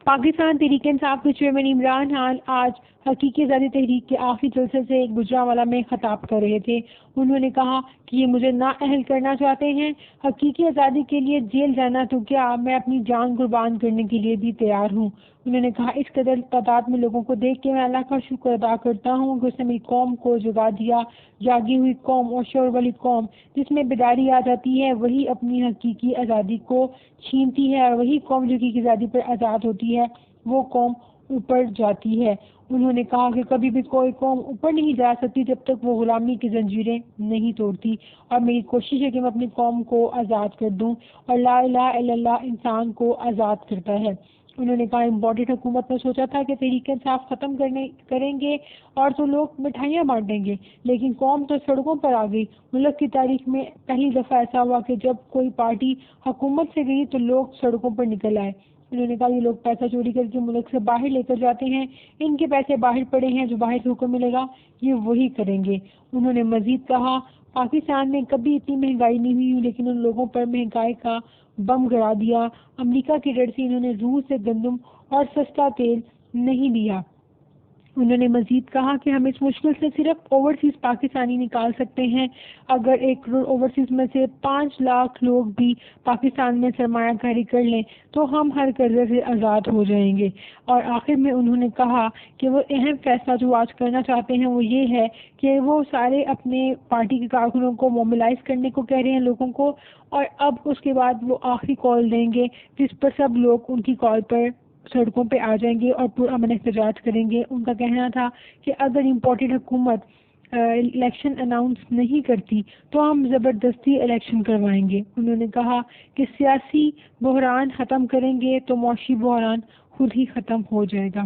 پاکستان تحریک انصاف کے چیئرمین عمران خان آج حقیقی آزادی تحریک کے آخری جلسے سے گجرانوالہ میں خطاب کر رہے تھے۔ انہوں نے کہا کہ یہ مجھے نااہل کرنا چاہتے ہیں۔ حقیقی آزادی کے لیے جیل جانا تو کیا، میں اپنی جان قربان کرنے کے لیے بھی تیار ہوں۔ انہوں نے کہا اس قدر تعداد میں لوگوں کو دیکھ کے میں اللہ کا شکر ادا کرتا ہوں کہ اس نے میری قوم کو جگا دیا۔ جاگی ہوئی قوم اور شعور والی قوم جس میں بیداری آ جاتی ہے وہی اپنی حقیقی آزادی کو چھینتی ہے، اور وہی قوم جو حقیقی آزادی پر آزاد ہوتی ہے وہ قوم اوپر جاتی ہے۔ انہوں نے کہا کہ کبھی بھی کوئی قوم اوپر نہیں جا سکتی جب تک وہ غلامی کی زنجیریں نہیں توڑتی، اور میری کوشش ہے کہ میں اپنی قوم کو آزاد کر دوں، اور لا الہ الا اللہ انسان کو آزاد کرتا ہے۔ انہوں نے کہا امپورٹڈ حکومت نے سوچا تھا کہ تحریک انصاف ختم کریں گے اور تو لوگ مٹھائیاں بانٹیں گے، لیکن قوم تو سڑکوں پر آ گئی۔ ملک کی تاریخ میں پہلی دفعہ ایسا ہوا کہ جب کوئی پارٹی حکومت سے گئی تو لوگ سڑکوں پر نکل آئے۔ انہوں نے کہا یہ لوگ پیسہ چوری کر کے ملک سے باہر لے کر جاتے ہیں، ان کے پیسے باہر پڑے ہیں، جو باہر سے حکم ملے گا یہ وہی کریں گے۔ انہوں نے مزید کہا پاکستان میں کبھی اتنی مہنگائی نہیں ہوئی، لیکن ان لوگوں پر مہنگائی کا بم گرا دیا۔ امریکہ کی ڈر سے انہوں نے روس سے گندم اور سستا تیل نہیں لیا۔ انہوں نے مزید کہا کہ ہم اس مشکل سے صرف اوورسیز پاکستانی نکال سکتے ہیں۔ اگر 1 کروڑ اوورسیز میں سے 5 لاکھ لوگ بھی پاکستان میں سرمایہ کاری کر لیں تو ہم ہر قرضے سے آزاد ہو جائیں گے۔ اور آخر میں انہوں نے کہا کہ وہ اہم فیصلہ جو آج کرنا چاہتے ہیں وہ یہ ہے کہ وہ سارے اپنے پارٹی کے کارکنوں کو موبلائز کرنے کو کہہ رہے ہیں لوگوں کو، اور اب اس کے بعد وہ آخری کال دیں گے جس پر سب لوگ ان کی کال پر سڑکوں پہ آ جائیں گے اور پرامن احتجاج کریں گے۔ ان کا کہنا تھا کہ اگر امپورٹڈ حکومت الیکشن اناؤنس نہیں کرتی تو ہم زبردستی الیکشن کروائیں گے۔ انہوں نے کہا کہ سیاسی بحران ختم کریں گے تو معاشی بحران خود ہی ختم ہو جائے گا۔